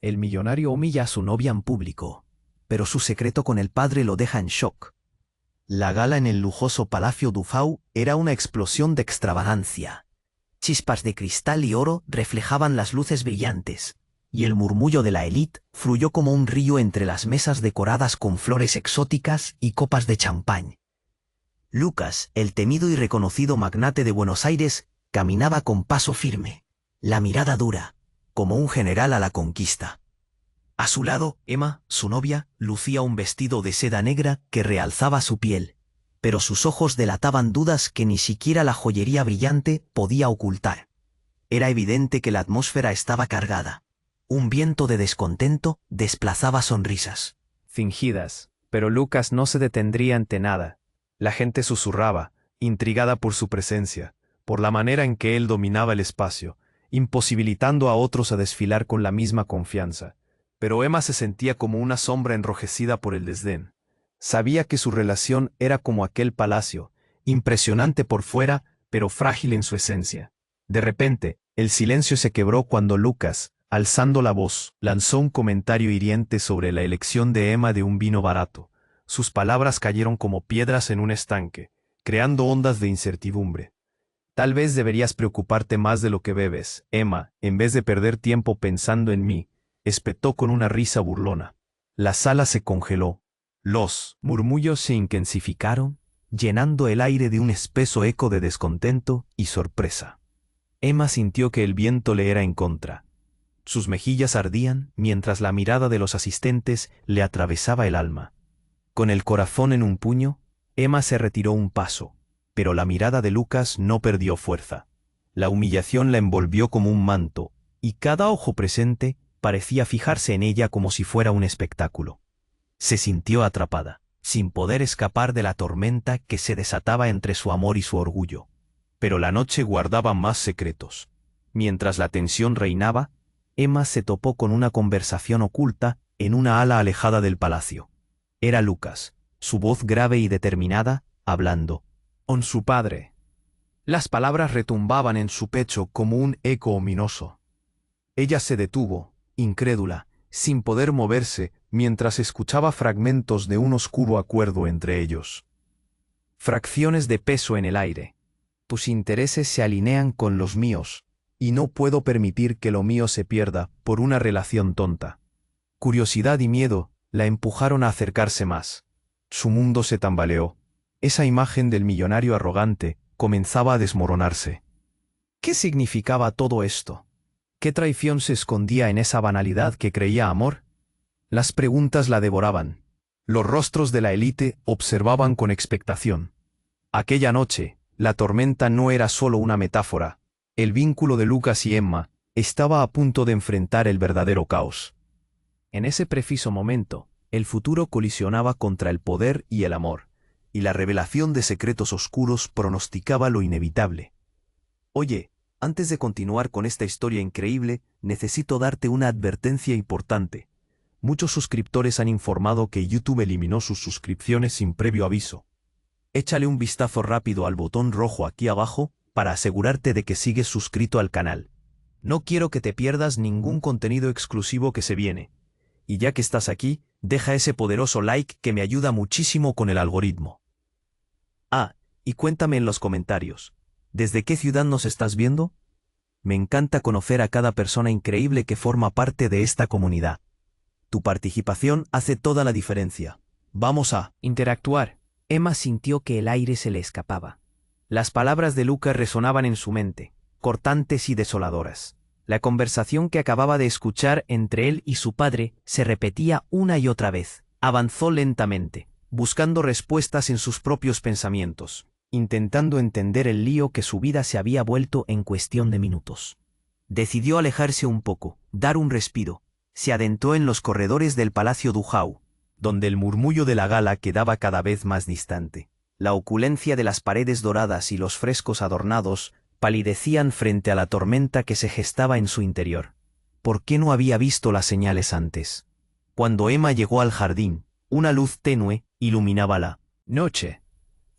El millonario humilla a su novia en público, pero su secreto con el padre lo deja en shock. La gala en el lujoso Palacio Dufau era una explosión de extravagancia. Chispas de cristal y oro reflejaban las luces brillantes, y el murmullo de la élite fluyó como un río entre las mesas decoradas con flores exóticas y copas de champán. Lucas, el temido y reconocido magnate de Buenos Aires, caminaba con paso firme, la mirada dura, como un general a la conquista. A su lado, Emma, su novia, lucía un vestido de seda negra que realzaba su piel, pero sus ojos delataban dudas que ni siquiera la joyería brillante podía ocultar. Era evidente que la atmósfera estaba cargada. Un viento de descontento desplazaba sonrisas fingidas, pero Lucas no se detendría ante nada. La gente susurraba, intrigada por su presencia, por la manera en que él dominaba el espacio, imposibilitando a otros a desfilar con la misma confianza. Pero Emma se sentía como una sombra enrojecida por el desdén. Sabía que su relación era como aquel palacio, impresionante por fuera, pero frágil en su esencia. De repente, el silencio se quebró cuando Lucas, alzando la voz, lanzó un comentario hiriente sobre la elección de Emma de un vino barato. Sus palabras cayeron como piedras en un estanque, creando ondas de incertidumbre. Tal vez deberías preocuparte más de lo que bebes, Emma, en vez de perder tiempo pensando en mí, espetó con una risa burlona. La sala se congeló. Los murmullos se intensificaron, llenando el aire de un espeso eco de descontento y sorpresa. Emma sintió que el viento le era en contra. Sus mejillas ardían mientras la mirada de los asistentes le atravesaba el alma. Con el corazón en un puño, Emma se retiró un paso, pero la mirada de Lucas no perdió fuerza. La humillación la envolvió como un manto, y cada ojo presente parecía fijarse en ella como si fuera un espectáculo. Se sintió atrapada, sin poder escapar de la tormenta que se desataba entre su amor y su orgullo. Pero la noche guardaba más secretos. Mientras la tensión reinaba, Emma se topó con una conversación oculta en una ala alejada del palacio. Era Lucas, su voz grave y determinada, hablando con su padre. Las palabras retumbaban en su pecho como un eco ominoso. Ella se detuvo, incrédula, sin poder moverse, mientras escuchaba fragmentos de un oscuro acuerdo entre ellos. Fracciones de peso en el aire. Tus intereses se alinean con los míos, y no puedo permitir que lo mío se pierda por una relación tonta. Curiosidad y miedo la empujaron a acercarse más. Su mundo se tambaleó. Esa imagen del millonario arrogante comenzaba a desmoronarse. ¿Qué significaba todo esto? ¿Qué traición se escondía en esa banalidad que creía amor? Las preguntas la devoraban. Los rostros de la élite observaban con expectación. Aquella noche, la tormenta no era solo una metáfora. El vínculo de Lucas y Emma estaba a punto de enfrentar el verdadero caos. En ese preciso momento, el futuro colisionaba contra el poder y el amor, y la revelación de secretos oscuros pronosticaba lo inevitable. Oye, antes de continuar con esta historia increíble, necesito darte una advertencia importante. Muchos suscriptores han informado que YouTube eliminó sus suscripciones sin previo aviso. Échale un vistazo rápido al botón rojo aquí abajo para asegurarte de que sigues suscrito al canal. No quiero que te pierdas ningún contenido exclusivo que se viene. Y ya que estás aquí, deja ese poderoso like que me ayuda muchísimo con el algoritmo. Ah, y cuéntame en los comentarios, ¿desde qué ciudad nos estás viendo? Me encanta conocer a cada persona increíble que forma parte de esta comunidad. Tu participación hace toda la diferencia. Vamos a interactuar. Emma sintió que el aire se le escapaba. Las palabras de Lucas resonaban en su mente, cortantes y desoladoras. La conversación que acababa de escuchar entre él y su padre se repetía una y otra vez. Avanzó lentamente, buscando respuestas en sus propios pensamientos, intentando entender el lío que su vida se había vuelto en cuestión de minutos. Decidió alejarse un poco, dar un respiro. Se adentró en los corredores del Palacio Dufau, donde el murmullo de la gala quedaba cada vez más distante. La opulencia de las paredes doradas y los frescos adornados palidecían frente a la tormenta que se gestaba en su interior. ¿Por qué no había visto las señales antes? Cuando Emma llegó al jardín, una luz tenue iluminaba la noche.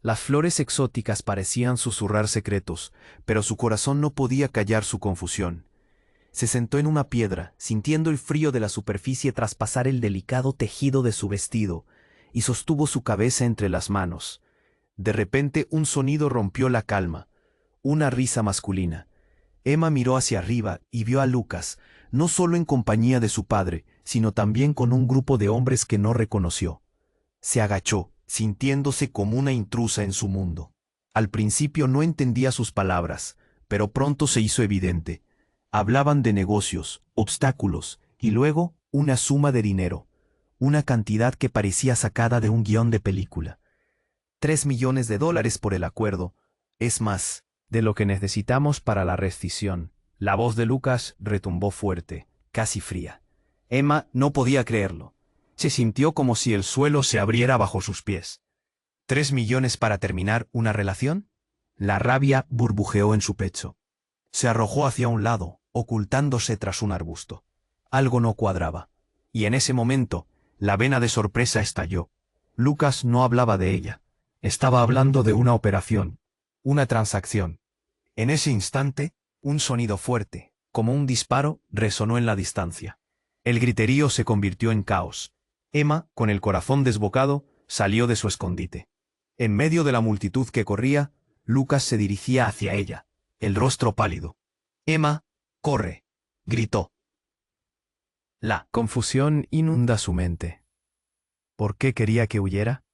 Las flores exóticas parecían susurrar secretos, pero su corazón no podía callar su confusión. Se sentó en una piedra, sintiendo el frío de la superficie traspasar el delicado tejido de su vestido, y sostuvo su cabeza entre las manos. De repente un sonido rompió la calma, una risa masculina. Emma miró hacia arriba y vio a Lucas, no solo en compañía de su padre, sino también con un grupo de hombres que no reconoció. Se agachó, sintiéndose como una intrusa en su mundo. Al principio no entendía sus palabras, pero pronto se hizo evidente. Hablaban de negocios, obstáculos, y luego una suma de dinero, una cantidad que parecía sacada de un guión de película. $3 millones por el acuerdo, es más De lo que necesitamos para la rescisión. La voz de Lucas retumbó fuerte, casi fría. Emma no podía creerlo. Se sintió como si el suelo se abriera bajo sus pies. ¿3 millones para terminar una relación? La rabia burbujeó en su pecho. Se arrojó hacia un lado, ocultándose tras un arbusto. Algo no cuadraba. Y en ese momento, la vena de sorpresa estalló. Lucas no hablaba de ella. Estaba hablando de una operación, una transacción. En ese instante, un sonido fuerte, como un disparo, resonó en la distancia. El griterío se convirtió en caos. Emma, con el corazón desbocado, salió de su escondite. En medio de la multitud que corría, Lucas se dirigía hacia ella, el rostro pálido. «Emma, corre», gritó. La confusión inunda su mente. ¿Por qué quería que huyera?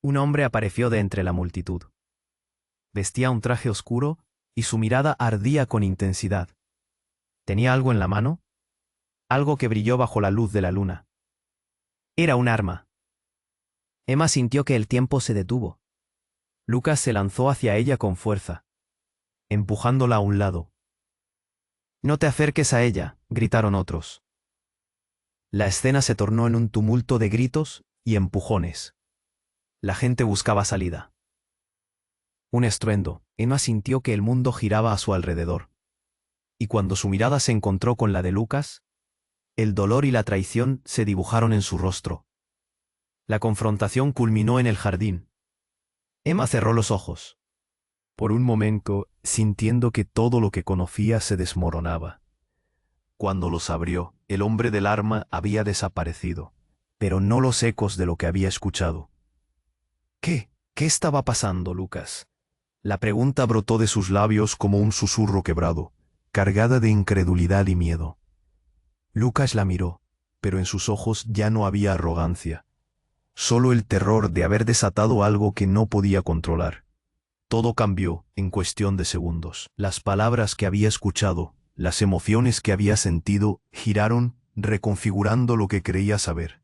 Un hombre apareció de entre la multitud. Vestía un traje oscuro y su mirada ardía con intensidad. ¿Tenía algo en la mano? Algo que brilló bajo la luz de la luna. Era un arma. Emma sintió que el tiempo se detuvo. Lucas se lanzó hacia ella con fuerza, empujándola a un lado. «No te acerques a ella», gritaron otros. La escena se tornó en un tumulto de gritos y empujones. La gente buscaba salida. Un estruendo. Emma sintió que el mundo giraba a su alrededor. Y cuando su mirada se encontró con la de Lucas, el dolor y la traición se dibujaron en su rostro. La confrontación culminó en el jardín. Emma cerró los ojos. Por un momento, sintiendo que todo lo que conocía se desmoronaba. Cuando los abrió, el hombre del arma había desaparecido, pero no los ecos de lo que había escuchado. ¿Qué estaba pasando, Lucas? La pregunta brotó de sus labios como un susurro quebrado, cargada de incredulidad y miedo. Lucas la miró, pero en sus ojos ya no había arrogancia, solo el terror de haber desatado algo que no podía controlar. Todo cambió en cuestión de segundos. Las palabras que había escuchado, las emociones que había sentido, giraron, reconfigurando lo que creía saber.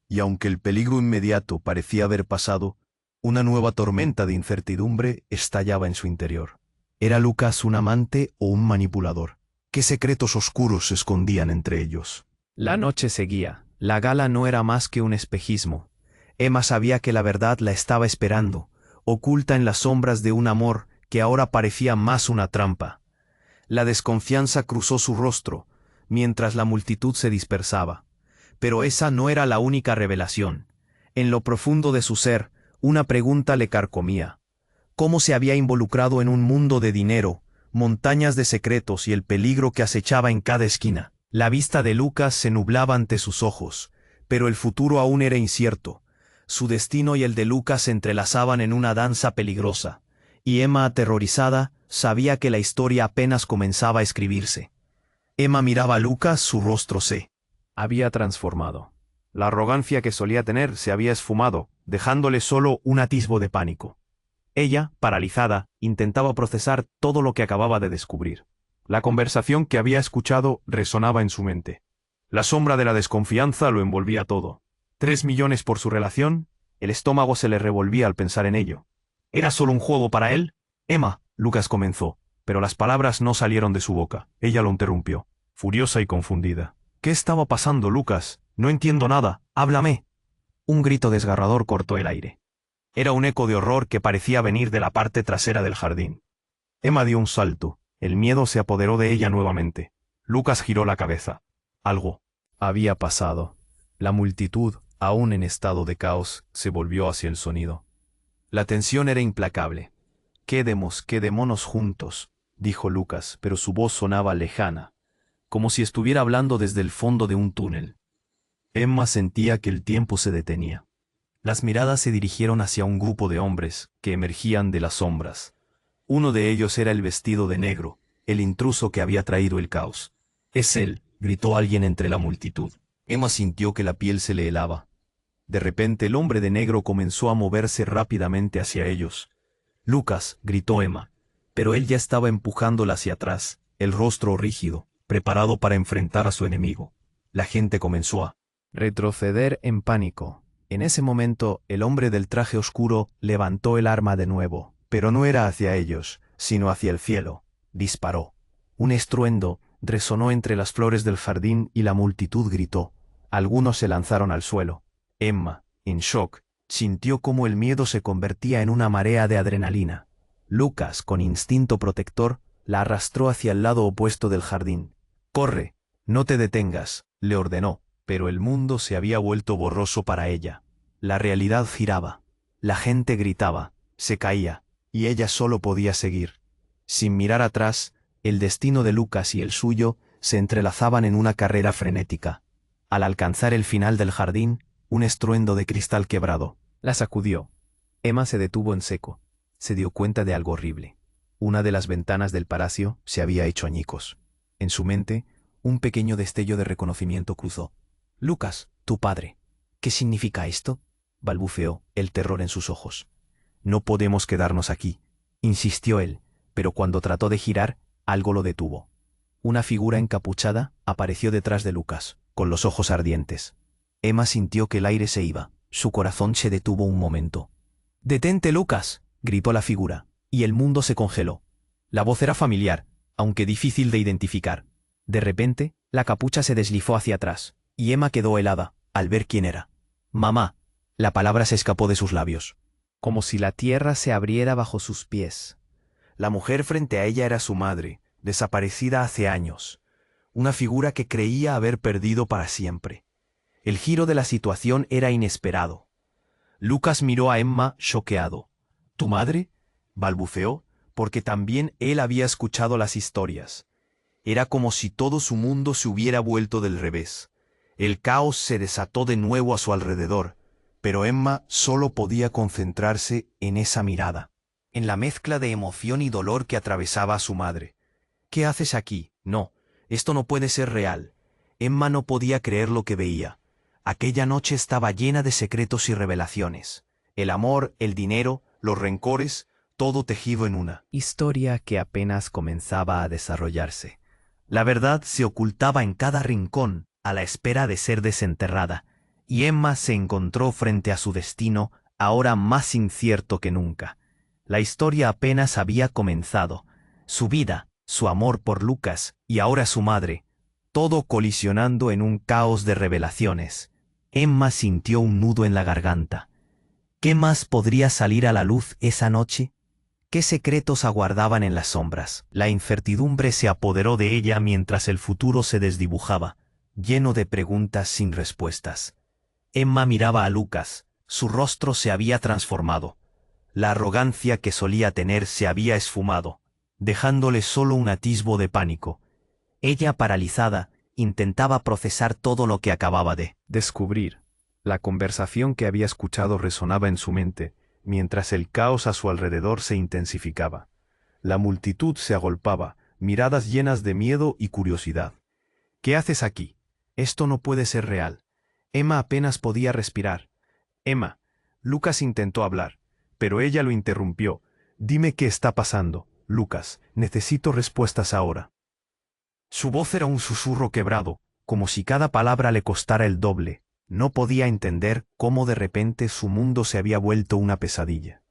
Y aunque el peligro inmediato parecía haber pasado, una nueva tormenta de incertidumbre estallaba en su interior. ¿Era Lucas un amante o un manipulador? ¿Qué secretos oscuros se escondían entre ellos? La noche seguía. La gala no era más que un espejismo. Emma sabía que la verdad la estaba esperando, oculta en las sombras de un amor que ahora parecía más una trampa. La desconfianza cruzó su rostro, mientras la multitud se dispersaba. Pero esa no era la única revelación. En lo profundo de su ser, una pregunta le carcomía. ¿Cómo se había involucrado en un mundo de dinero, montañas de secretos y el peligro que acechaba en cada esquina? La vista de Lucas se nublaba ante sus ojos, pero el futuro aún era incierto. Su destino y el de Lucas se entrelazaban en una danza peligrosa, y Emma, aterrorizada, sabía que la historia apenas comenzaba a escribirse. Emma miraba a Lucas, su rostro se había transformado. La arrogancia que solía tener se había esfumado, dejándole solo un atisbo de pánico. Ella, paralizada, intentaba procesar todo lo que acababa de descubrir. La conversación que había escuchado resonaba en su mente. La sombra de la desconfianza lo envolvía todo. 3 millones por su relación, el estómago se le revolvía al pensar en ello. ¿Era solo un juego para él? Emma, Lucas comenzó, pero las palabras no salieron de su boca. Ella lo interrumpió, furiosa y confundida. ¿Qué estaba pasando, Lucas? No entiendo nada. Háblame. Un grito desgarrador cortó el aire. Era un eco de horror que parecía venir de la parte trasera del jardín. Emma dio un salto. El miedo se apoderó de ella nuevamente. Lucas giró la cabeza. Algo había pasado. La multitud, aún en estado de caos, se volvió hacia el sonido. La tensión era implacable. Quedémonos juntos, dijo Lucas, pero su voz sonaba lejana, como si estuviera hablando desde el fondo de un túnel. Emma sentía que el tiempo se detenía. Las miradas se dirigieron hacia un grupo de hombres que emergían de las sombras. Uno de ellos era el vestido de negro, el intruso que había traído el caos. «Es él», gritó alguien entre la multitud. Emma sintió que la piel se le helaba. De repente el hombre de negro comenzó a moverse rápidamente hacia ellos. «Lucas», gritó Emma, pero él ya estaba empujándola hacia atrás, el rostro rígido, preparado para enfrentar a su enemigo. La gente comenzó a retroceder en pánico. En ese momento, el hombre del traje oscuro levantó el arma de nuevo, pero no era hacia ellos, sino hacia el cielo. Disparó. Un estruendo resonó entre las flores del jardín y la multitud gritó. Algunos se lanzaron al suelo. Emma, en shock, sintió cómo el miedo se convertía en una marea de adrenalina. Lucas, con instinto protector, la arrastró hacia el lado opuesto del jardín. «Corre, no te detengas», le ordenó, pero el mundo se había vuelto borroso para ella. La realidad giraba. La gente gritaba, se caía, y ella solo podía seguir. Sin mirar atrás, el destino de Lucas y el suyo se entrelazaban en una carrera frenética. Al alcanzar el final del jardín, un estruendo de cristal quebrado la sacudió. Emma se detuvo en seco. Se dio cuenta de algo horrible. Una de las ventanas del palacio se había hecho añicos. En su mente, un pequeño destello de reconocimiento cruzó. «Lucas, tu padre. ¿Qué significa esto?», balbuceó, el terror en sus ojos. «No podemos quedarnos aquí», insistió él, pero cuando trató de girar, algo lo detuvo. Una figura encapuchada apareció detrás de Lucas, con los ojos ardientes. Emma sintió que el aire se iba. Su corazón se detuvo un momento. «¡Detente, Lucas!», gritó la figura, y el mundo se congeló. La voz era familiar, aunque difícil de identificar. De repente, la capucha se deslizó hacia atrás, y Emma quedó helada, al ver quién era. «Mamá». La palabra se escapó de sus labios. Como si la tierra se abriera bajo sus pies. La mujer frente a ella era su madre, desaparecida hace años. Una figura que creía haber perdido para siempre. El giro de la situación era inesperado. Lucas miró a Emma choqueado. «¿Tu madre?», balbuceó, porque también él había escuchado las historias. Era como si todo su mundo se hubiera vuelto del revés. El caos se desató de nuevo a su alrededor, pero Emma solo podía concentrarse en esa mirada, en la mezcla de emoción y dolor que atravesaba a su madre. «¿Qué haces aquí? No, esto no puede ser real». Emma no podía creer lo que veía. Aquella noche estaba llena de secretos y revelaciones. El amor, el dinero, los rencores, todo tejido en una historia que apenas comenzaba a desarrollarse. La verdad se ocultaba en cada rincón, a la espera de ser desenterrada, y Emma se encontró frente a su destino, ahora más incierto que nunca. La historia apenas había comenzado. Su vida, su amor por Lucas y ahora su madre, todo colisionando en un caos de revelaciones. Emma sintió un nudo en la garganta. ¿Qué más podría salir a la luz esa noche? ¿Qué secretos aguardaban en las sombras? La incertidumbre se apoderó de ella mientras el futuro se desdibujaba, lleno de preguntas sin respuestas. Emma miraba a Lucas, su rostro se había transformado. La arrogancia que solía tener se había esfumado, dejándole solo un atisbo de pánico. Ella, paralizada, intentaba procesar todo lo que acababa de descubrir. La conversación que había escuchado resonaba en su mente, mientras el caos a su alrededor se intensificaba. La multitud se agolpaba, miradas llenas de miedo y curiosidad. «¿Qué haces aquí? Esto no puede ser real». Emma apenas podía respirar. «Emma», Lucas intentó hablar, pero ella lo interrumpió. «Dime qué está pasando, Lucas, necesito respuestas ahora». Su voz era un susurro quebrado, como si cada palabra le costara el doble. No podía entender cómo de repente su mundo se había vuelto una pesadilla.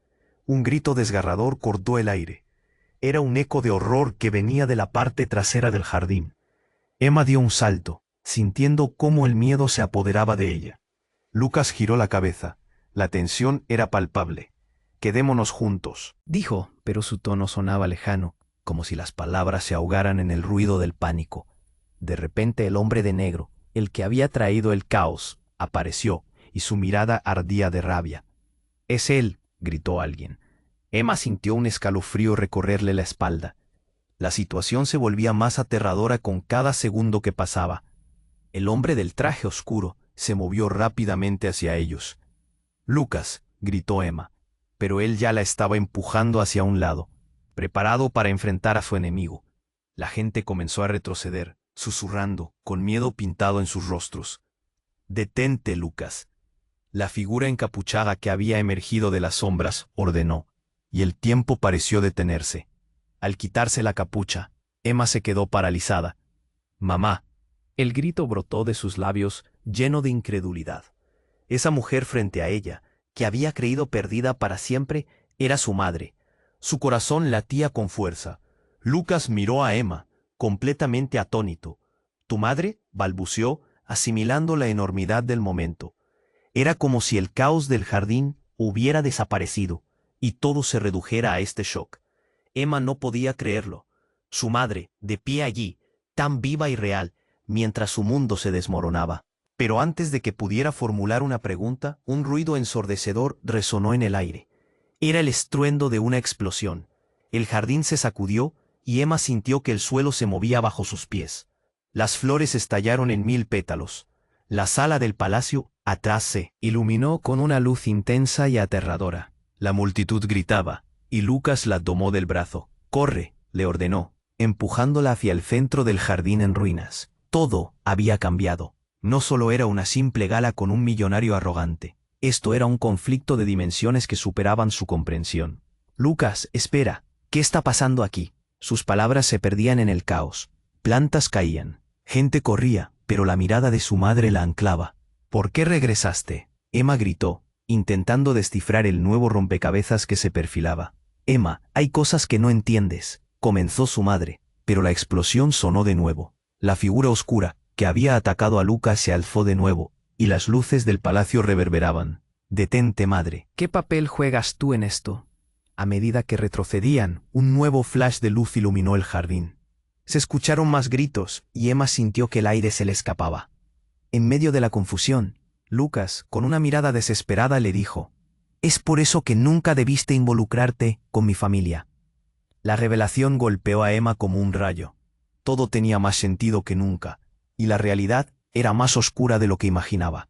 Un grito desgarrador cortó el aire. Era un eco de horror que venía de la parte trasera del jardín. Emma dio un salto, sintiendo cómo el miedo se apoderaba de ella. Lucas giró la cabeza. La tensión era palpable. «Quedémonos juntos», dijo, pero su tono sonaba lejano, como si las palabras se ahogaran en el ruido del pánico. De repente el hombre de negro, el que había traído el caos, apareció, y su mirada ardía de rabia. «Es él», gritó alguien. Emma sintió un escalofrío recorrerle la espalda. La situación se volvía más aterradora con cada segundo que pasaba. El hombre del traje oscuro se movió rápidamente hacia ellos. «Lucas», gritó Emma, pero él ya la estaba empujando hacia un lado, preparado para enfrentar a su enemigo. La gente comenzó a retroceder, susurrando, con miedo pintado en sus rostros. «Detente, Lucas». La figura encapuchada que había emergido de las sombras ordenó, y el tiempo pareció detenerse. Al quitarse la capucha, Emma se quedó paralizada. «Mamá». El grito brotó de sus labios, lleno de incredulidad. Esa mujer frente a ella, que había creído perdida para siempre, era su madre. Su corazón latía con fuerza. Lucas miró a Emma, completamente atónito. «¿Tu madre?», balbuceó, asimilando la enormidad del momento. Era como si el caos del jardín hubiera desaparecido, y todo se redujera a este shock. Emma no podía creerlo. Su madre, de pie allí, tan viva y real, mientras su mundo se desmoronaba. Pero antes de que pudiera formular una pregunta, un ruido ensordecedor resonó en el aire. Era el estruendo de una explosión. El jardín se sacudió, y Emma sintió que el suelo se movía bajo sus pies. Las flores estallaron en 1000 pétalos. La sala del palacio, atrás, se iluminó con una luz intensa y aterradora. La multitud gritaba, y Lucas la tomó del brazo. «Corre», le ordenó, empujándola hacia el centro del jardín en ruinas. Todo había cambiado. No solo era una simple gala con un millonario arrogante. Esto era un conflicto de dimensiones que superaban su comprensión. «Lucas, espera. ¿Qué está pasando aquí?». Sus palabras se perdían en el caos. Plantas caían. Gente corría, pero la mirada de su madre la anclaba. «¿Por qué regresaste?», Emma gritó, intentando descifrar el nuevo rompecabezas que se perfilaba. «Emma, hay cosas que no entiendes», comenzó su madre, pero la explosión sonó de nuevo. La figura oscura, que había atacado a Lucas, se alzó de nuevo, y las luces del palacio reverberaban. «Detente, madre. ¿Qué papel juegas tú en esto?». A medida que retrocedían, un nuevo flash de luz iluminó el jardín. Se escucharon más gritos, y Emma sintió que el aire se le escapaba. En medio de la confusión, Lucas, con una mirada desesperada, le dijo: «Es por eso que nunca debiste involucrarte con mi familia». La revelación golpeó a Emma como un rayo. Todo tenía más sentido que nunca, y la realidad era más oscura de lo que imaginaba.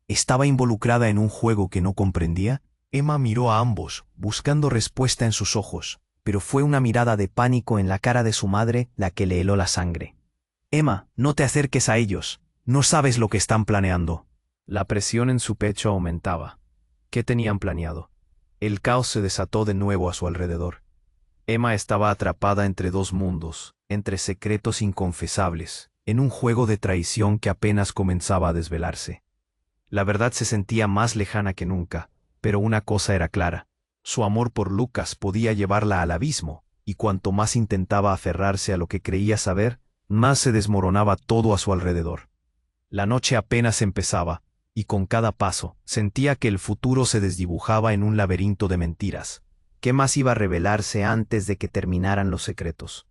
¿Estaba involucrada en un juego que no comprendía? Emma miró a ambos, buscando respuesta en sus ojos, pero fue una mirada de pánico en la cara de su madre la que le heló la sangre. «Emma, no te acerques a ellos. No sabes lo que están planeando». La presión en su pecho aumentaba. ¿Qué tenían planeado? El caos se desató de nuevo a su alrededor. Emma estaba atrapada entre dos mundos, entre secretos inconfesables, en un juego de traición que apenas comenzaba a desvelarse. La verdad se sentía más lejana que nunca, pero una cosa era clara: su amor por Lucas podía llevarla al abismo, y cuanto más intentaba aferrarse a lo que creía saber, más se desmoronaba todo a su alrededor. La noche apenas empezaba, y con cada paso sentía que el futuro se desdibujaba en un laberinto de mentiras. ¿Qué más iba a revelarse antes de que terminaran los secretos?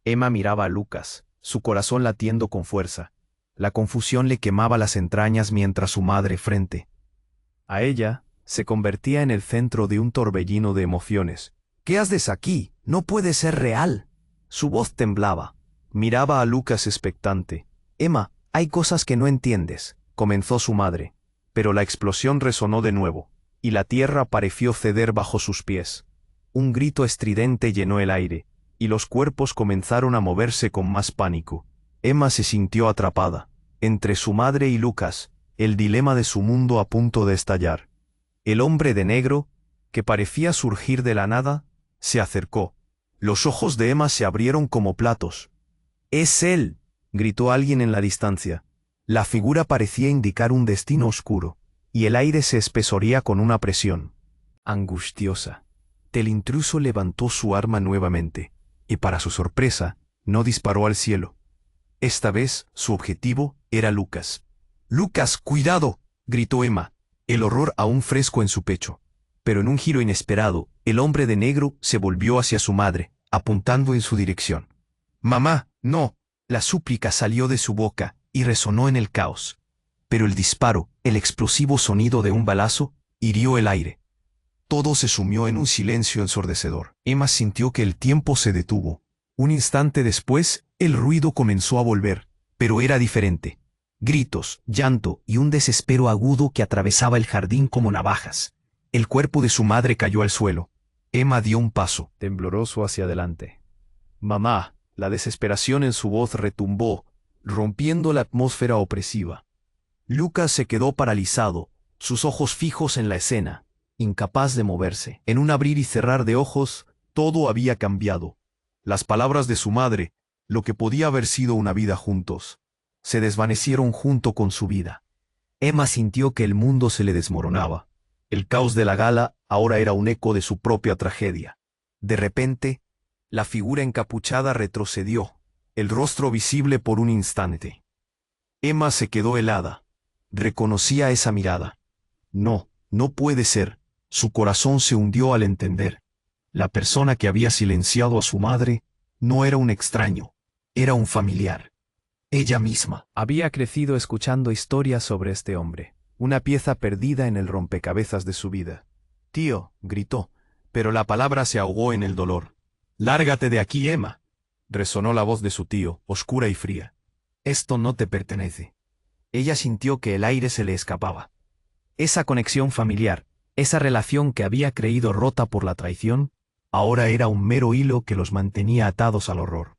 Emma miraba a Lucas, su corazón latiendo con fuerza. La confusión le quemaba las entrañas mientras su madre, frente a ella, se convertía en el centro de un torbellino de emociones. «¿Qué haces aquí? No puede ser real». Su voz temblaba. Miraba a Lucas expectante. «Emma, hay cosas que no entiendes», comenzó su madre, pero la explosión resonó de nuevo, y la tierra pareció ceder bajo sus pies. Un grito estridente llenó el aire, y los cuerpos comenzaron a moverse con más pánico. Emma se sintió atrapada, entre su madre y Lucas, el dilema de su mundo a punto de estallar. El hombre de negro, que parecía surgir de la nada, se acercó. Los ojos de Emma se abrieron como platos. «¡Es él!», gritó alguien en la distancia. La figura parecía indicar un destino oscuro, y el aire se espesoría con una presión angustiosa. El intruso levantó su arma nuevamente, y para su sorpresa, no disparó al cielo. Esta vez, su objetivo era Lucas. «¡Lucas, cuidado!», gritó Emma, el horror aún fresco en su pecho. Pero en un giro inesperado, el hombre de negro se volvió hacia su madre, apuntando en su dirección. «Mamá, no». La súplica salió de su boca y resonó en el caos. Pero el disparo, el explosivo sonido de un balazo, hirió el aire. Todo se sumió en un silencio ensordecedor. Emma sintió que el tiempo se detuvo. Un instante después, el ruido comenzó a volver, pero era diferente. Gritos, llanto y un desespero agudo que atravesaba el jardín como navajas. El cuerpo de su madre cayó al suelo. Emma dio un paso, tembloroso, hacia adelante. Mamá, la desesperación en su voz retumbó, rompiendo la atmósfera opresiva. Lucas se quedó paralizado, sus ojos fijos en la escena, incapaz de moverse. En un abrir y cerrar de ojos, todo había cambiado. Las palabras de su madre, lo que podía haber sido una vida juntos, se desvanecieron junto con su vida. Emma sintió que el mundo se le desmoronaba. El caos de la gala ahora era un eco de su propia tragedia. De repente, la figura encapuchada retrocedió, el rostro visible por un instante. Emma se quedó helada. Reconocía esa mirada. No, no puede ser. Su corazón se hundió al entender. La persona que había silenciado a su madre no era un extraño, era un familiar. Ella misma. Había crecido escuchando historias sobre este hombre, una pieza perdida en el rompecabezas de su vida. «Tío», gritó, pero la palabra se ahogó en el dolor. «Lárgate de aquí, Emma», resonó la voz de su tío, oscura y fría. «Esto no te pertenece». Ella sintió que el aire se le escapaba. Esa conexión familiar, esa relación que había creído rota por la traición, ahora era un mero hilo que los mantenía atados al horror.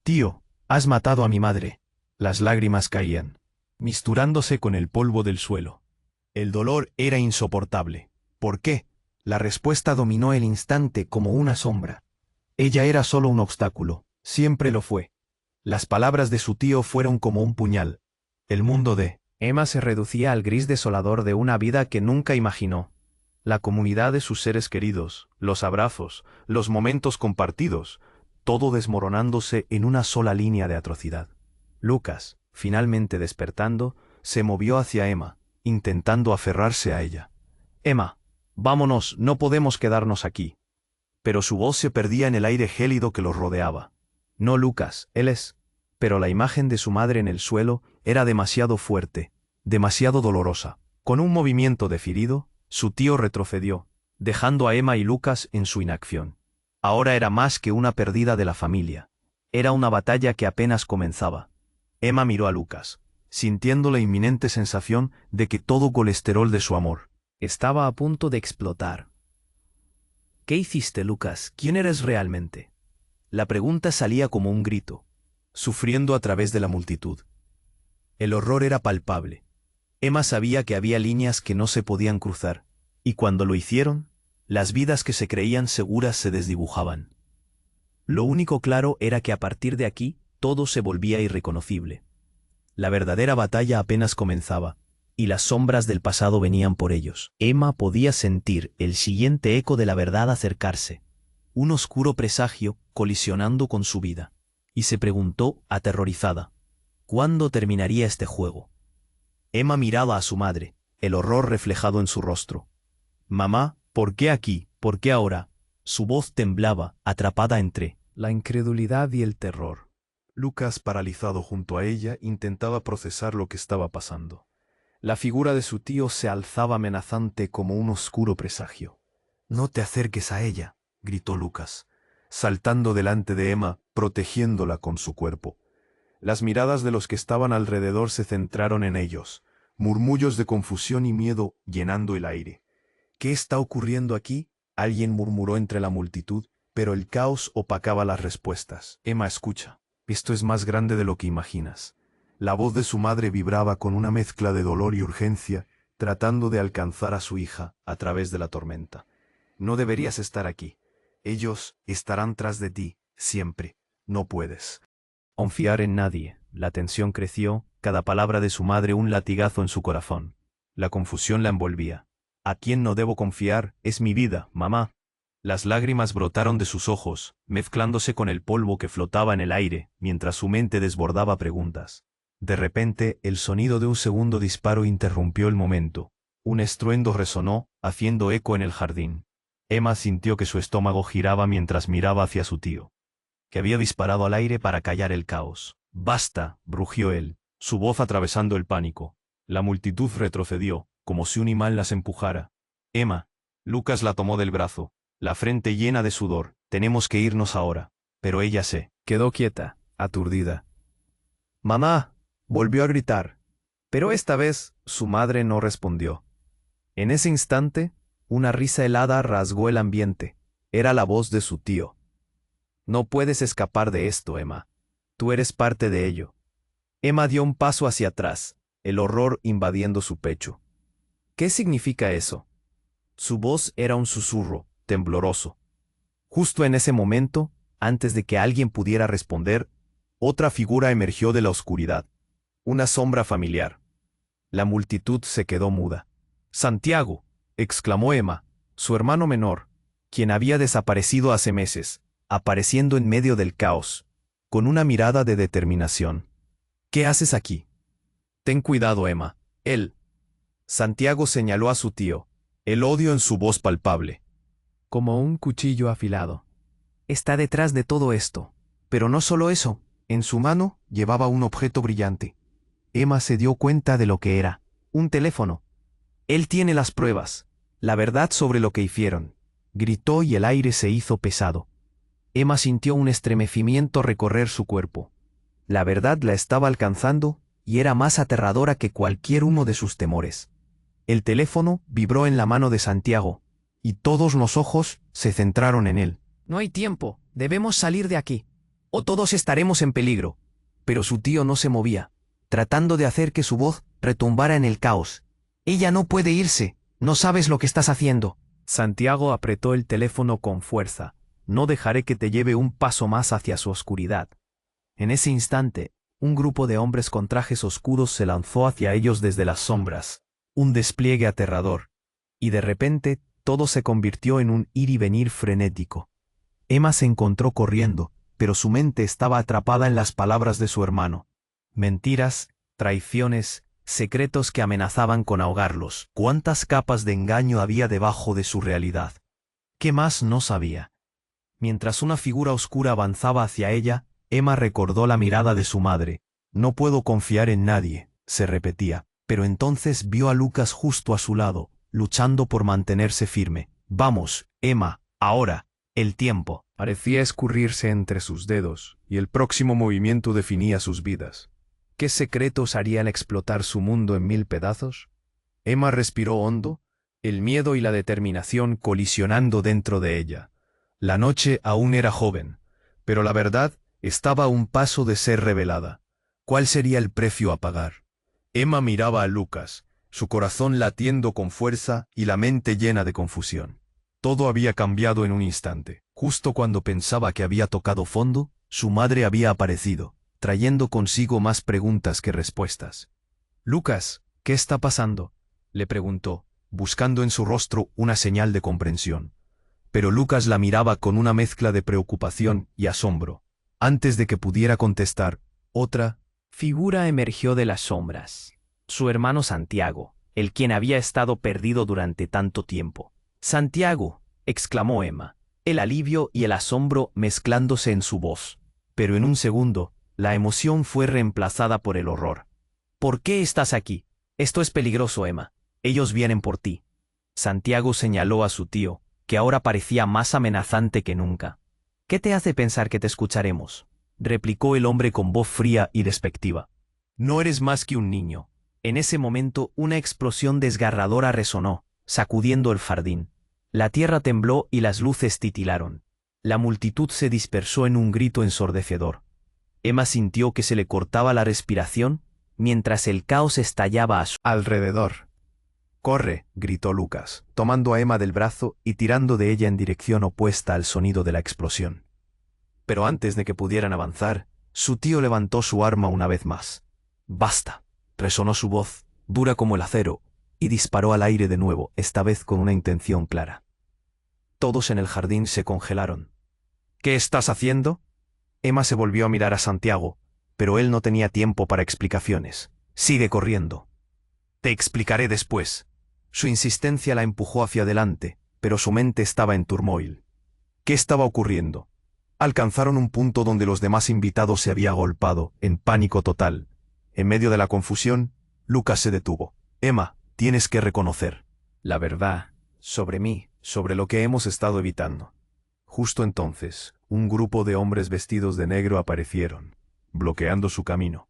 «Tío, has matado a mi madre». Las lágrimas caían, misturándose con el polvo del suelo. El dolor era insoportable. ¿Por qué? La respuesta dominó el instante como una sombra. Ella era solo un obstáculo, siempre lo fue. Las palabras de su tío fueron como un puñal. El mundo de Emma se reducía al gris desolador de una vida que nunca imaginó. La comunidad de sus seres queridos, los abrazos, los momentos compartidos, todo desmoronándose en una sola línea de atrocidad. Lucas, finalmente despertando, se movió hacia Emma, intentando aferrarse a ella. «Emma, vámonos, no podemos quedarnos aquí». Pero su voz se perdía en el aire gélido que los rodeaba. «No, Lucas, él es». Pero la imagen de su madre en el suelo era demasiado fuerte, demasiado dolorosa. Con un movimiento decidido, su tío retrocedió, dejando a Emma y Lucas en su inacción. Ahora era más que una perdida de la familia. Era una batalla que apenas comenzaba. Emma miró a Lucas, sintiendo la inminente sensación de que todo colesterol de su amor estaba a punto de explotar. ¿Qué hiciste, Lucas? ¿Quién eres realmente? La pregunta salía como un grito, sufriendo a través de la multitud. El horror era palpable. Emma sabía que había líneas que no se podían cruzar, y cuando lo hicieron, las vidas que se creían seguras se desdibujaban. Lo único claro era que a partir de aquí, todo se volvía irreconocible. La verdadera batalla apenas comenzaba, y las sombras del pasado venían por ellos. Emma podía sentir el siguiente eco de la verdad acercarse, un oscuro presagio colisionando con su vida, y se preguntó, aterrorizada, ¿cuándo terminaría este juego? Emma miraba a su madre, el horror reflejado en su rostro. «Mamá, ¿por qué aquí? ¿Por qué ahora?» Su voz temblaba, atrapada entre la incredulidad y el terror. Lucas, paralizado junto a ella, intentaba procesar lo que estaba pasando. La figura de su tío se alzaba amenazante como un oscuro presagio. «No te acerques a ella», gritó Lucas, saltando delante de Emma, protegiéndola con su cuerpo. Las miradas de los que estaban alrededor se centraron en ellos, murmullos de confusión y miedo llenando el aire. «¿Qué está ocurriendo aquí?», alguien murmuró entre la multitud, pero el caos opacaba las respuestas. «Emma, escucha. Esto es más grande de lo que imaginas». La voz de su madre vibraba con una mezcla de dolor y urgencia, tratando de alcanzar a su hija a través de la tormenta. «No deberías estar aquí. Ellos estarán tras de ti, siempre. No puedes confiar en nadie». La tensión creció, cada palabra de su madre un latigazo en su corazón. La confusión la envolvía. «¿A quién no debo confiar? Es mi vida, mamá». Las lágrimas brotaron de sus ojos, mezclándose con el polvo que flotaba en el aire, mientras su mente desbordaba preguntas. De repente, el sonido de un segundo disparo interrumpió el momento. Un estruendo resonó, haciendo eco en el jardín. Emma sintió que su estómago giraba mientras miraba hacia su tío, que había disparado al aire para callar el caos. «¡Basta!», rugió él, su voz atravesando el pánico. La multitud retrocedió, como si un imán las empujara. «Emma». Lucas la tomó del brazo, la frente llena de sudor. «Tenemos que irnos ahora». Pero ella se Quedó quieta, aturdida. Mamá, volvió a gritar, pero esta vez su madre no respondió. En ese instante, una risa helada rasgó el ambiente. Era la voz de su tío. No puedes escapar de esto, Emma. Tú eres parte de ello. Emma dio un paso hacia atrás, el horror invadiendo su pecho. ¿Qué significa eso? Su voz era un susurro, tembloroso. Justo en ese momento, antes de que alguien pudiera responder, otra figura emergió de la oscuridad. Una sombra familiar. La multitud se quedó muda. Santiago, exclamó Emma, su hermano menor, quien había desaparecido hace meses, apareciendo en medio del caos, con una mirada de determinación. ¿Qué haces aquí? Ten cuidado, Emma. Él. Santiago señaló a su tío, el odio en su voz palpable. Como un cuchillo afilado. Está detrás de todo esto. Pero no solo eso. En su mano llevaba un objeto brillante. Emma se dio cuenta de lo que era. Un teléfono. Él tiene las pruebas. La verdad sobre lo que hicieron. Gritó y el aire se hizo pesado. Emma sintió un estremecimiento recorrer su cuerpo. La verdad la estaba alcanzando y era más aterradora que cualquier uno de sus temores. El teléfono vibró en la mano de Santiago, y todos los ojos se centraron en él. No hay tiempo, debemos salir de aquí, o todos estaremos en peligro. Pero su tío no se movía, tratando de hacer que su voz retumbara en el caos. Ella no puede irse, no sabes lo que estás haciendo. Santiago apretó el teléfono con fuerza. No dejaré que te lleve un paso más hacia su oscuridad. En ese instante, un grupo de hombres con trajes oscuros se lanzó hacia ellos desde las sombras. Un despliegue aterrador. Y de repente, todo se convirtió en un ir y venir frenético. Emma se encontró corriendo, pero su mente estaba atrapada en las palabras de su hermano. Mentiras, traiciones, secretos que amenazaban con ahogarlos. ¿Cuántas capas de engaño había debajo de su realidad? ¿Qué más no sabía? Mientras una figura oscura avanzaba hacia ella, Emma recordó la mirada de su madre. No puedo confiar en nadie, se repetía, pero entonces vio a Lucas justo a su lado, luchando por mantenerse firme. Vamos, Emma, ahora, el tiempo. Parecía escurrirse entre sus dedos, y el próximo movimiento definía sus vidas. ¿Qué secretos harían explotar su mundo en 1000 pedazos? Emma respiró hondo, el miedo y la determinación colisionando dentro de ella. La noche aún era joven, pero la verdad estaba a un paso de ser revelada. ¿Cuál sería el precio a pagar? Emma miraba a Lucas, su corazón latiendo con fuerza y la mente llena de confusión. Todo había cambiado en un instante. Justo cuando pensaba que había tocado fondo, su madre había aparecido, trayendo consigo más preguntas que respuestas. «Lucas, ¿qué está pasando?», le preguntó, buscando en su rostro una señal de comprensión. Pero Lucas la miraba con una mezcla de preocupación y asombro. Antes de que pudiera contestar, otra figura emergió de las sombras. Su hermano Santiago, el quien había estado perdido durante tanto tiempo. «Santiago», exclamó Emma, el alivio y el asombro mezclándose en su voz. Pero en un segundo, la emoción fue reemplazada por el horror. «¿Por qué estás aquí? Esto es peligroso, Emma. Ellos vienen por ti». Santiago señaló a su tío, que ahora parecía más amenazante que nunca. «¿Qué te hace pensar que te escucharemos?», replicó el hombre con voz fría y despectiva. «No eres más que un niño». En ese momento una explosión desgarradora resonó, sacudiendo el jardín. La tierra tembló y las luces titilaron. La multitud se dispersó en un grito ensordecedor. Emma sintió que se le cortaba la respiración, mientras el caos estallaba a su alrededor. «¡Corre!», gritó Lucas, tomando a Emma del brazo y tirando de ella en dirección opuesta al sonido de la explosión. Pero antes de que pudieran avanzar, su tío levantó su arma una vez más. «¡Basta!», resonó su voz, dura como el acero, y disparó al aire de nuevo, esta vez con una intención clara. Todos en el jardín se congelaron. «¿Qué estás haciendo?». Emma se volvió a mirar a Santiago, pero él no tenía tiempo para explicaciones. «Sigue corriendo». «Te explicaré después». Su insistencia la empujó hacia adelante, pero su mente estaba en turmoil. ¿Qué estaba ocurriendo? Alcanzaron un punto donde los demás invitados se habían agolpado, en pánico total. En medio de la confusión, Lucas se detuvo. «Emma, tienes que reconocer la verdad sobre mí, sobre lo que hemos estado evitando». Justo entonces, Un grupo de hombres vestidos de negro aparecieron, bloqueando su camino.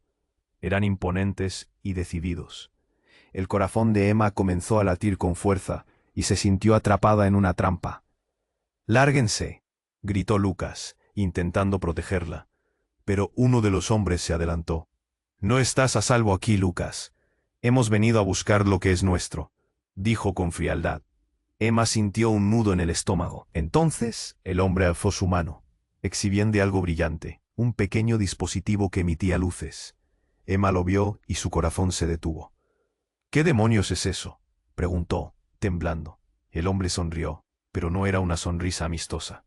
Eran imponentes y decididos. El corazón de Emma comenzó a latir con fuerza y se sintió atrapada en una trampa. «¡Lárguense!», gritó Lucas, intentando protegerla. Pero uno de los hombres se adelantó. «No estás a salvo aquí, Lucas. Hemos venido a buscar lo que es nuestro», dijo con frialdad. Emma sintió un nudo en el estómago. Entonces, el hombre alzó su mano, exhibiendo algo brillante, un pequeño dispositivo que emitía luces. Emma lo vio y su corazón se detuvo. «¿Qué demonios es eso?», preguntó, temblando. El hombre sonrió, pero no era una sonrisa amistosa.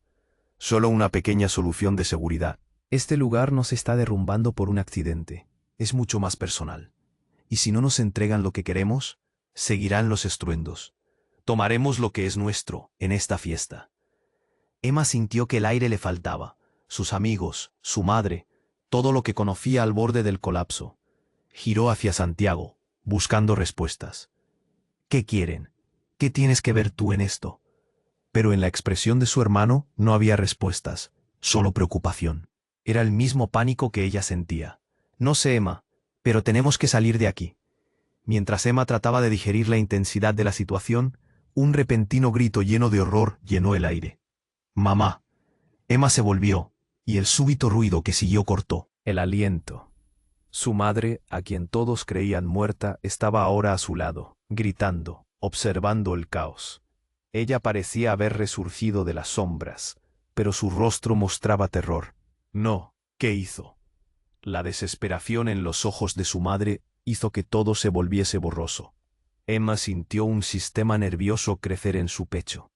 Solo una pequeña solución de seguridad. «Este lugar no se está derrumbando por un accidente. Es mucho más personal. Y si no nos entregan lo que queremos, seguirán los estruendos. Tomaremos lo que es nuestro en esta fiesta». Emma sintió que el aire le faltaba, sus amigos, su madre, todo lo que conocía al borde del colapso. Giró hacia Santiago, buscando respuestas. «¿Qué quieren? ¿Qué tienes que ver tú en esto?». Pero en la expresión de su hermano no había respuestas, solo preocupación. Era el mismo pánico que ella sentía. «No sé, Emma, pero tenemos que salir de aquí». Mientras Emma trataba de digerir la intensidad de la situación, un repentino grito lleno de horror llenó el aire. «¡Mamá!». Emma se volvió, y el súbito ruido que siguió cortó el aliento. Su madre, a quien todos creían muerta, estaba ahora a su lado, gritando, observando el caos. Ella parecía haber resurgido de las sombras, pero su rostro mostraba terror. No, ¿qué hizo? La desesperación en los ojos de su madre hizo que todo se volviese borroso. Emma sintió un sistema nervioso crecer en su pecho.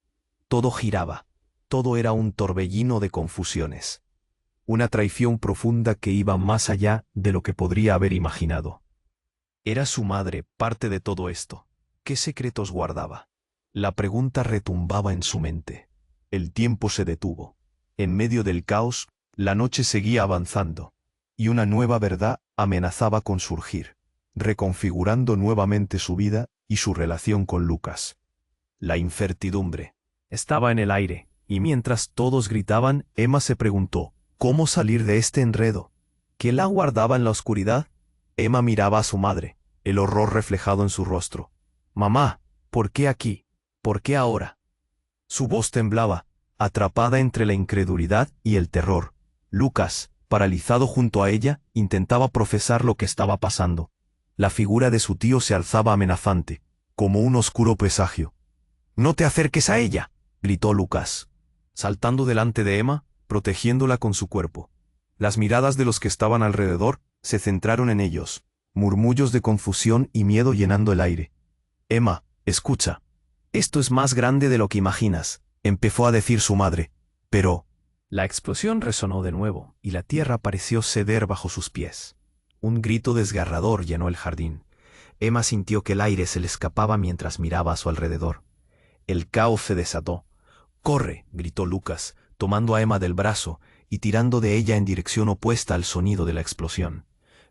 Todo giraba, todo era un torbellino de confusiones. Una traición profunda que iba más allá de lo que podría haber imaginado. ¿Era su madre parte de todo esto? ¿Qué secretos guardaba? La pregunta retumbaba en su mente. El tiempo se detuvo. En medio del caos, la noche seguía avanzando, y una nueva verdad amenazaba con surgir, reconfigurando nuevamente su vida y su relación con Lucas. La incertidumbre estaba en el aire, y mientras todos gritaban, Emma se preguntó, ¿cómo salir de este enredo? ¿Qué la guardaba en la oscuridad? Emma miraba a su madre, el horror reflejado en su rostro. «Mamá, ¿por qué aquí? ¿Por qué ahora?». Su voz temblaba, atrapada entre la incredulidad y el terror. Lucas, paralizado junto a ella, intentaba profesar lo que estaba pasando. La figura de su tío se alzaba amenazante, como un oscuro presagio. «No te acerques a ella», gritó Lucas, saltando delante de Emma, protegiéndola con su cuerpo. Las miradas de los que estaban alrededor se centraron en ellos, murmullos de confusión y miedo llenando el aire. «Emma, escucha. Esto es más grande de lo que imaginas», empezó a decir su madre. Pero la explosión resonó de nuevo, y la tierra pareció ceder bajo sus pies. Un grito desgarrador llenó el jardín. Emma sintió que el aire se le escapaba mientras miraba a su alrededor. El caos se desató. «¡Corre!», gritó Lucas, tomando a Emma del brazo y tirando de ella en dirección opuesta al sonido de la explosión.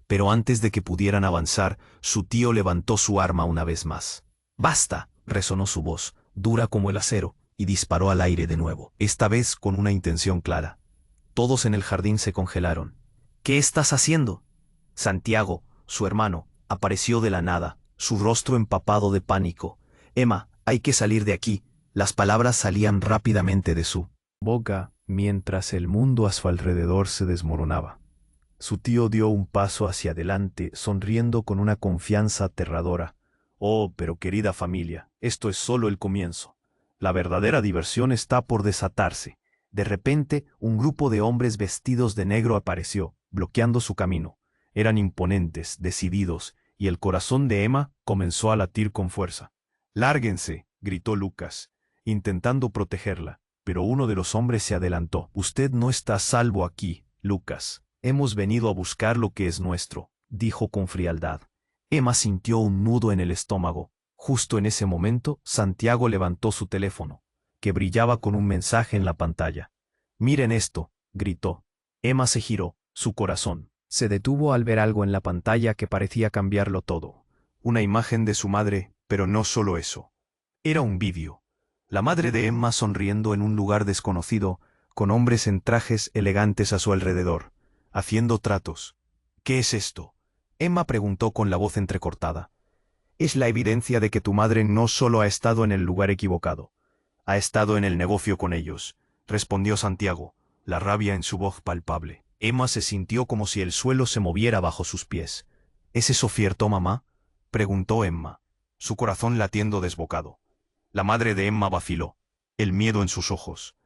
Pero antes de que pudieran avanzar, su tío levantó su arma una vez más. «¡Basta!», resonó su voz, dura como el acero, y disparó al aire de nuevo, esta vez con una intención clara. Todos en el jardín se congelaron. «¿Qué estás haciendo?». Santiago, su hermano, apareció de la nada, su rostro empapado de pánico. «Emma, hay que salir de aquí». Las palabras salían rápidamente de su boca mientras el mundo a su alrededor se desmoronaba. Su tío dio un paso hacia adelante, sonriendo con una confianza aterradora. «Oh, pero querida familia, esto es solo el comienzo. La verdadera diversión está por desatarse». De repente, un grupo de hombres vestidos de negro apareció, bloqueando su camino. Eran imponentes, decididos, y el corazón de Emma comenzó a latir con fuerza. «¡Lárguense!», gritó Lucas, intentando protegerla, pero uno de los hombres se adelantó. «Usted no está a salvo aquí, Lucas. Hemos venido a buscar lo que es nuestro», dijo con frialdad. Emma sintió un nudo en el estómago. Justo en ese momento, Santiago levantó su teléfono, que brillaba con un mensaje en la pantalla. «Miren esto», gritó. Emma se giró, su corazón se detuvo al ver algo en la pantalla que parecía cambiarlo todo. Una imagen de su madre, pero no solo eso. Era un vídeo. La madre de Emma sonriendo en un lugar desconocido, con hombres en trajes elegantes a su alrededor, haciendo tratos. ¿Qué es esto? Emma preguntó con la voz entrecortada. Es la evidencia de que tu madre no solo ha estado en el lugar equivocado, ha estado en el negocio con ellos, respondió Santiago, la rabia en su voz palpable. Emma se sintió como si el suelo se moviera bajo sus pies. ¿Es eso cierto, mamá?, preguntó Emma, su corazón latiendo desbocado. La madre de Emma vaciló, el miedo en sus ojos.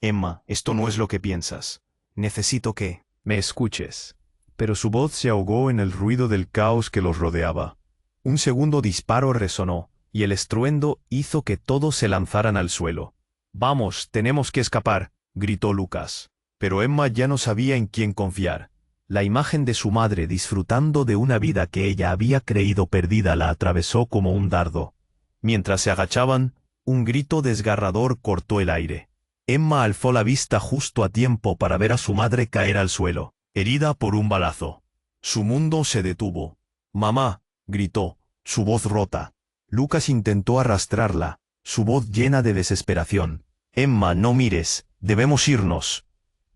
Emma, esto no es lo que piensas. Necesito que me escuches. Pero su voz se ahogó en el ruido del caos que los rodeaba. Un segundo disparo resonó, y el estruendo hizo que todos se lanzaran al suelo. «Vamos, tenemos que escapar», gritó Lucas. Pero Emma ya no sabía en quién confiar. La imagen de su madre disfrutando de una vida que ella había creído perdida la atravesó como un dardo. Mientras se agachaban, un grito desgarrador cortó el aire. Emma alzó la vista justo a tiempo para ver a su madre caer al suelo, herida por un balazo. Su mundo se detuvo. «Mamá», gritó, su voz rota. Lucas intentó arrastrarla, su voz llena de desesperación. «Emma, no mires, debemos irnos».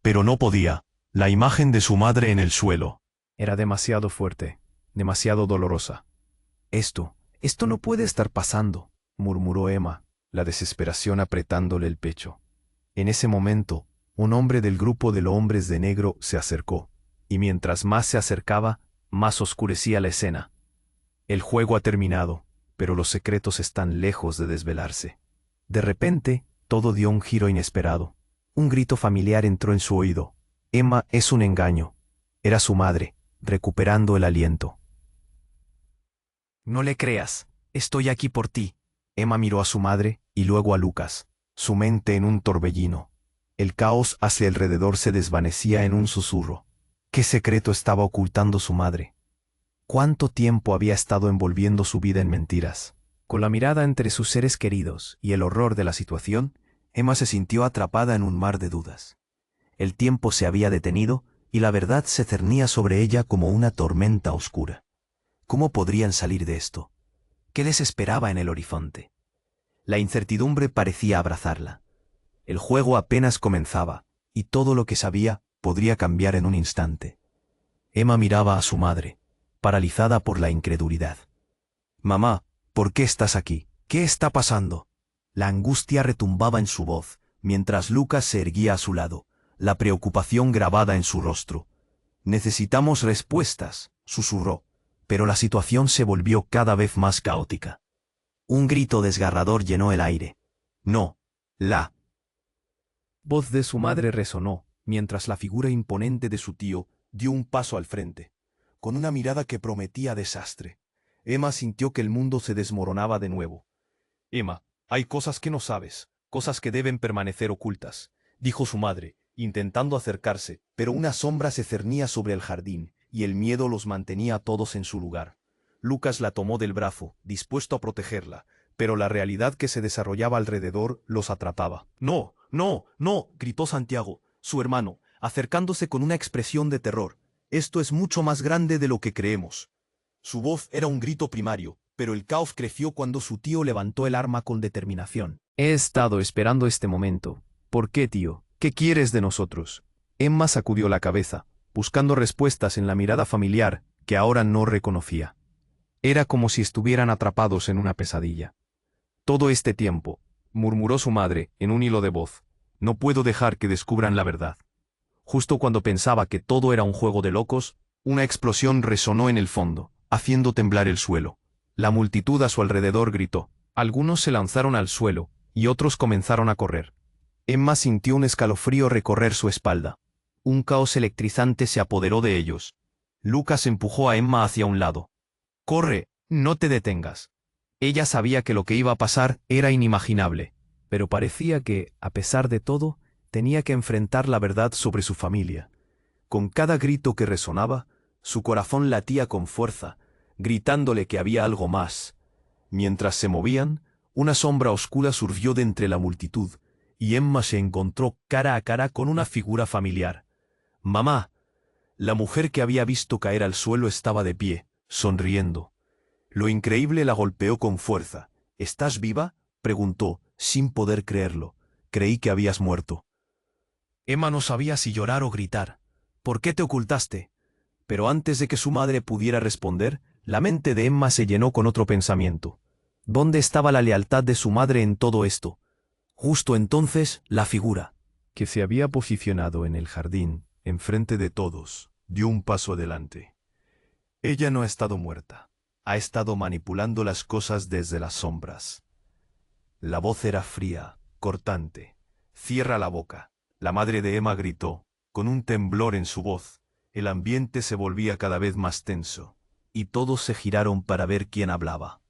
Pero no podía. La imagen de su madre en el suelo era demasiado fuerte, demasiado dolorosa. Esto no puede estar pasando», murmuró Emma, la desesperación apretándole el pecho. En ese momento, un hombre del grupo de los hombres de negro se acercó, y mientras más se acercaba, más oscurecía la escena. El juego ha terminado, pero los secretos están lejos de desvelarse. De repente, todo dio un giro inesperado. Un grito familiar entró en su oído. Emma, es un engaño. Era su madre, recuperando el aliento. «No le creas, estoy aquí por ti». Emma miró a su madre y luego a Lucas, su mente en un torbellino. El caos hacia alrededor se desvanecía en un susurro. ¿Qué secreto estaba ocultando su madre? ¿Cuánto tiempo había estado envolviendo su vida en mentiras? Con la mirada entre sus seres queridos y el horror de la situación, Emma se sintió atrapada en un mar de dudas. El tiempo se había detenido y la verdad se cernía sobre ella como una tormenta oscura. ¿Cómo podrían salir de esto? ¿Qué les esperaba en el horizonte? La incertidumbre parecía abrazarla. El juego apenas comenzaba, y todo lo que sabía podría cambiar en un instante. Emma miraba a su madre, paralizada por la incredulidad. «Mamá, ¿por qué estás aquí? ¿Qué está pasando?». La angustia retumbaba en su voz, mientras Lucas se erguía a su lado, la preocupación grabada en su rostro. «Necesitamos respuestas», susurró, pero la situación se volvió cada vez más caótica. Un grito desgarrador llenó el aire. «No, la voz de su madre resonó, mientras la figura imponente de su tío dio un paso al frente, con una mirada que prometía desastre. Emma sintió que el mundo se desmoronaba de nuevo. «Emma, hay cosas que no sabes, cosas que deben permanecer ocultas», dijo su madre, intentando acercarse, pero una sombra se cernía sobre el jardín, y el miedo los mantenía a todos en su lugar. Lucas la tomó del brazo, dispuesto a protegerla, pero la realidad que se desarrollaba alrededor los atrapaba. «No, no, no», gritó Santiago, su hermano, acercándose con una expresión de terror. «Esto es mucho más grande de lo que creemos». Su voz era un grito primario, pero el caos creció cuando su tío levantó el arma con determinación. «He estado esperando este momento. ¿Por qué, tío? ¿Qué quieres de nosotros?». Emma sacudió la cabeza, buscando respuestas en la mirada familiar que ahora no reconocía. Era como si estuvieran atrapados en una pesadilla. «Todo este tiempo», murmuró su madre en un hilo de voz, «no puedo dejar que descubran la verdad». Justo cuando pensaba que todo era un juego de locos, una explosión resonó en el fondo, haciendo temblar el suelo. La multitud a su alrededor gritó. Algunos se lanzaron al suelo, y otros comenzaron a correr. Emma sintió un escalofrío recorrer su espalda. Un caos electrizante se apoderó de ellos. Lucas empujó a Emma hacia un lado. «Corre, no te detengas». Ella sabía que lo que iba a pasar era inimaginable, pero parecía que, a pesar de todo, tenía que enfrentar la verdad sobre su familia. Con cada grito que resonaba, su corazón latía con fuerza, gritándole que había algo más. Mientras se movían, una sombra oscura surgió de entre la multitud, y Emma se encontró cara a cara con una figura familiar. «Mamá». La mujer que había visto caer al suelo estaba de pie, sonriendo. Lo increíble la golpeó con fuerza. «¿Estás viva?», preguntó, sin poder creerlo. «Creí que habías muerto». Emma no sabía si llorar o gritar. ¿Por qué te ocultaste? Pero antes de que su madre pudiera responder, la mente de Emma se llenó con otro pensamiento. ¿Dónde estaba la lealtad de su madre en todo esto? Justo entonces, la figura, que se había posicionado en el jardín, enfrente de todos, dio un paso adelante. Ella no ha estado muerta. Ha estado manipulando las cosas desde las sombras. La voz era fría, cortante. Cierra la boca. La madre de Emma gritó, con un temblor en su voz. El ambiente se volvía cada vez más tenso, y todos se giraron para ver quién hablaba.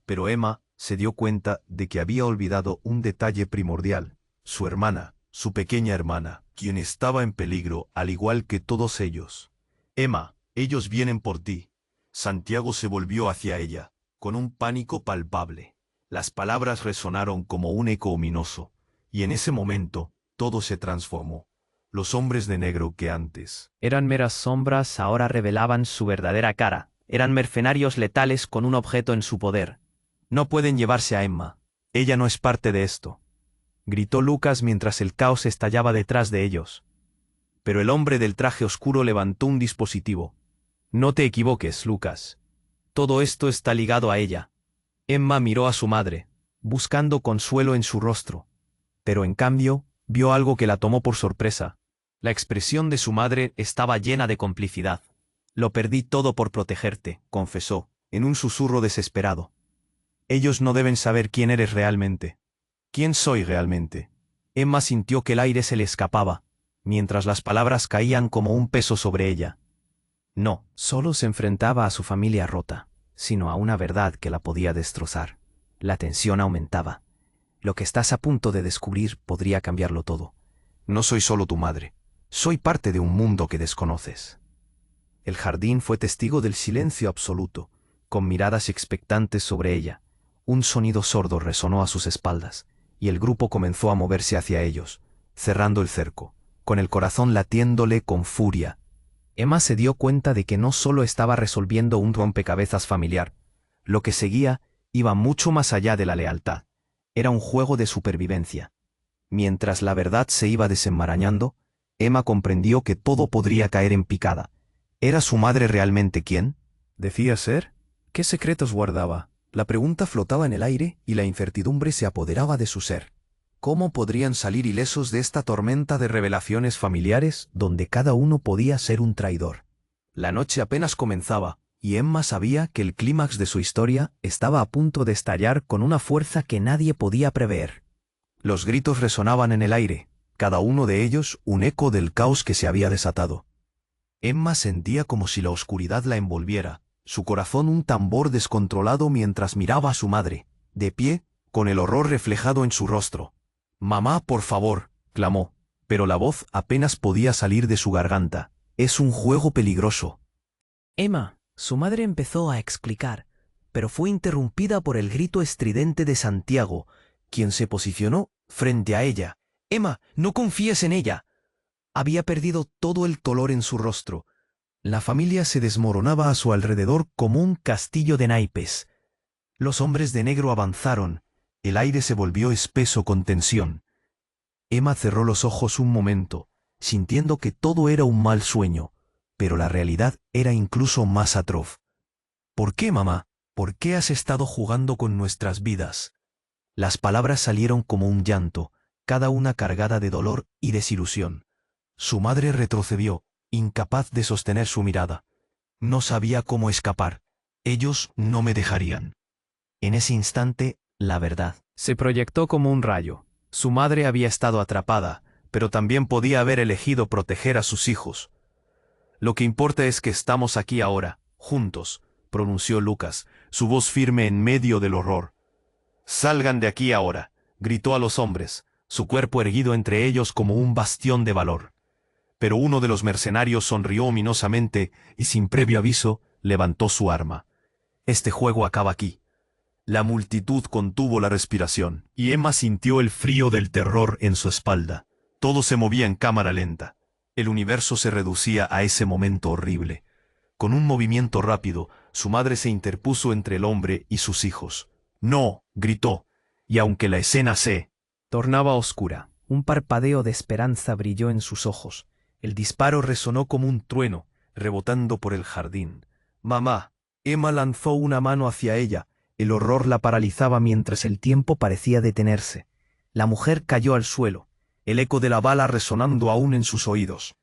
Pero Emma se dio cuenta de que había olvidado un detalle primordial: su hermana, su pequeña hermana, quien estaba en peligro al igual que todos ellos. Emma, ellos vienen por ti. Santiago se volvió hacia ella, con un pánico palpable. Las palabras resonaron como un eco ominoso, y en ese momento, todo se transformó. Los hombres de negro que antes eran meras sombras ahora revelaban su verdadera cara. Eran mercenarios letales con un objeto en su poder. No pueden llevarse a Emma. Ella no es parte de esto, gritó Lucas mientras el caos estallaba detrás de ellos. Pero el hombre del traje oscuro levantó un dispositivo. No te equivoques, Lucas. Todo esto está ligado a ella. Emma miró a su madre, buscando consuelo en su rostro. Pero en cambio, vio algo que la tomó por sorpresa. La expresión de su madre estaba llena de complicidad. Lo perdí todo por protegerte, confesó, en un susurro desesperado. Ellos no deben saber quién eres realmente. ¿Quién soy realmente? Emma sintió que el aire se le escapaba, mientras las palabras caían como un peso sobre ella. No, solo se enfrentaba a su familia rota, sino a una verdad que la podía destrozar. La tensión aumentaba. Lo que estás a punto de descubrir podría cambiarlo todo. No soy solo tu madre. Soy parte de un mundo que desconoces. El jardín fue testigo del silencio absoluto, con miradas expectantes sobre ella. Un sonido sordo resonó a sus espaldas, y el grupo comenzó a moverse hacia ellos, cerrando el cerco, con el corazón latiéndole con furia. Emma se dio cuenta de que no solo estaba resolviendo un rompecabezas familiar. Lo que seguía iba mucho más allá de la lealtad. Era un juego de supervivencia. Mientras la verdad se iba desenmarañando, Emma comprendió que todo podría caer en picada. ¿Era su madre realmente quién? ¿Decía ser? ¿Qué secretos guardaba? La pregunta flotaba en el aire y la incertidumbre se apoderaba de su ser. ¿Cómo podrían salir ilesos de esta tormenta de revelaciones familiares donde cada uno podía ser un traidor? La noche apenas comenzaba, y Emma sabía que el clímax de su historia estaba a punto de estallar con una fuerza que nadie podía prever. Los gritos resonaban en el aire, cada uno de ellos un eco del caos que se había desatado. Emma sentía como si la oscuridad la envolviera, su corazón un tambor descontrolado mientras miraba a su madre, de pie, con el horror reflejado en su rostro. «Mamá, por favor», clamó, pero la voz apenas podía salir de su garganta. «Es un juego peligroso». Emma, su madre empezó a explicar, pero fue interrumpida por el grito estridente de Santiago, quien se posicionó frente a ella. «Emma, no confíes en ella». Había perdido todo el color en su rostro. La familia se desmoronaba a su alrededor como un castillo de naipes. Los hombres de negro avanzaron. El aire se volvió espeso con tensión. Emma cerró los ojos un momento, sintiendo que todo era un mal sueño, pero la realidad era incluso más atroz. «¿Por qué, mamá? ¿Por qué has estado jugando con nuestras vidas?» Las palabras salieron como un llanto, cada una cargada de dolor y desilusión. Su madre retrocedió, incapaz de sostener su mirada. No sabía cómo escapar. Ellos no me dejarían. En ese instante, la verdad se proyectó como un rayo. Su madre había estado atrapada, pero también podía haber elegido proteger a sus hijos. «Lo que importa es que estamos aquí ahora, juntos», pronunció Lucas, su voz firme en medio del horror. «Salgan de aquí ahora», gritó a los hombres, su cuerpo erguido entre ellos como un bastión de valor. Pero uno de los mercenarios sonrió ominosamente y sin previo aviso levantó su arma. «Este juego acaba aquí». La multitud contuvo la respiración, y Emma sintió el frío del terror en su espalda. Todo se movía en cámara lenta. El universo se reducía a ese momento horrible. Con un movimiento rápido, su madre se interpuso entre el hombre y sus hijos. «¡No!», gritó, y aunque la escena se tornaba oscura, Un parpadeo de esperanza brilló en sus ojos. El disparo resonó como un trueno, rebotando por el jardín. «Mamá». Emma lanzó una mano hacia ella. El horror la paralizaba mientras El tiempo parecía detenerse. La mujer cayó al suelo, el eco de la bala resonando aún en sus oídos.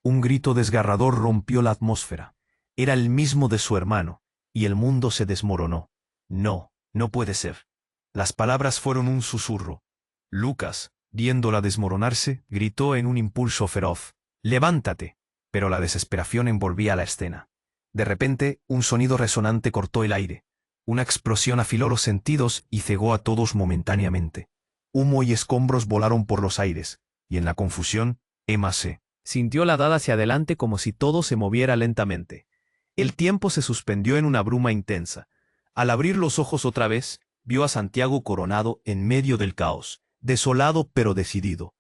Un grito desgarrador rompió la atmósfera. Era el mismo de su hermano, y el mundo se desmoronó. No, no puede ser. Las palabras fueron un susurro. Lucas, viéndola desmoronarse, gritó en un impulso feroz: «¡Levántate!». Pero la desesperación envolvía la escena. De repente, un sonido resonante cortó el aire. Una explosión afiló los sentidos y cegó a todos momentáneamente. Humo y escombros volaron por los aires, y en la confusión, Emma se sintió la dada hacia adelante como si todo se moviera lentamente. El tiempo se suspendió en una bruma intensa. Al abrir los ojos otra vez, vio a Santiago coronado en medio del caos, desolado pero decidido.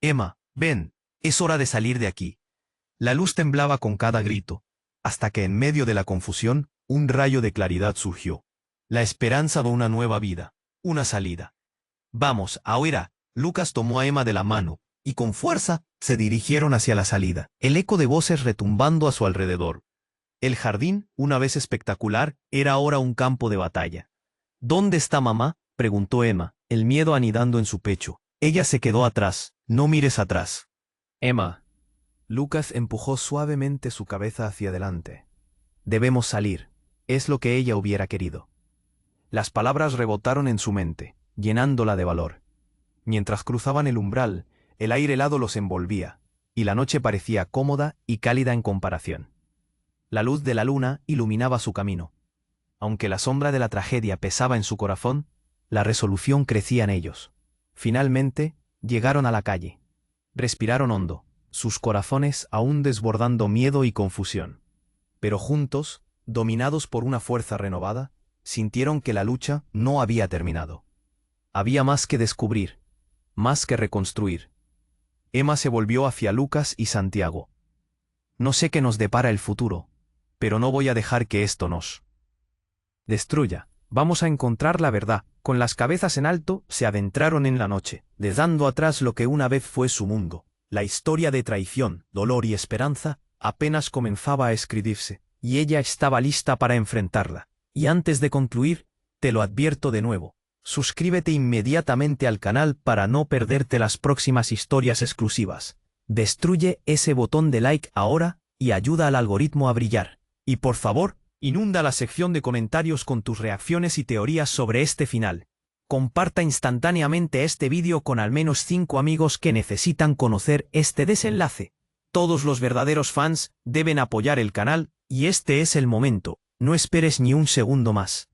«Emma, ven, es hora de salir de aquí». La luz temblaba con cada grito, hasta que en medio de la confusión, un rayo de claridad surgió. La esperanza de una nueva vida, una salida. «Vamos, ahora». Lucas tomó a Emma de la mano, y con fuerza se dirigieron hacia la salida, el eco de voces retumbando a su alrededor. El jardín, una vez espectacular, era ahora un campo de batalla. «¿Dónde está mamá?», preguntó Emma, el miedo anidando en su pecho. Ella se quedó atrás. «No mires atrás». «Emma». Lucas empujó suavemente su cabeza hacia adelante. «Debemos salir». Es lo que ella hubiera querido. Las palabras rebotaron en su mente, llenándola de valor. Mientras cruzaban el umbral, el aire helado los envolvía, y la noche parecía cómoda y cálida en comparación. La luz de la luna iluminaba su camino. Aunque la sombra de la tragedia pesaba en su corazón, la resolución crecía en ellos. Finalmente, llegaron a la calle. Respiraron hondo, sus corazones aún desbordando miedo y confusión. Pero juntos, dominados por una fuerza renovada, sintieron que la lucha no había terminado. Había más que descubrir, más que reconstruir. Emma se volvió hacia Lucas y Santiago. «No sé qué nos depara el futuro, pero no voy a dejar que esto nos destruya. Vamos a encontrar la verdad». Con las cabezas en alto, se adentraron en la noche, dejando atrás lo que una vez fue su mundo. La historia de traición, dolor y esperanza apenas comenzaba a escribirse, y ella estaba lista para enfrentarla. Y antes de concluir, te lo advierto de nuevo. Suscríbete inmediatamente al canal para no perderte las próximas historias exclusivas. Destruye ese botón de like ahora y ayuda al algoritmo a brillar. Y por favor, inunda la sección de comentarios con tus reacciones y teorías sobre este final. Comparta instantáneamente este vídeo con al menos 5 amigos que necesitan conocer este desenlace. Todos los verdaderos fans deben apoyar el canal, y este es el momento. No esperes ni un segundo más.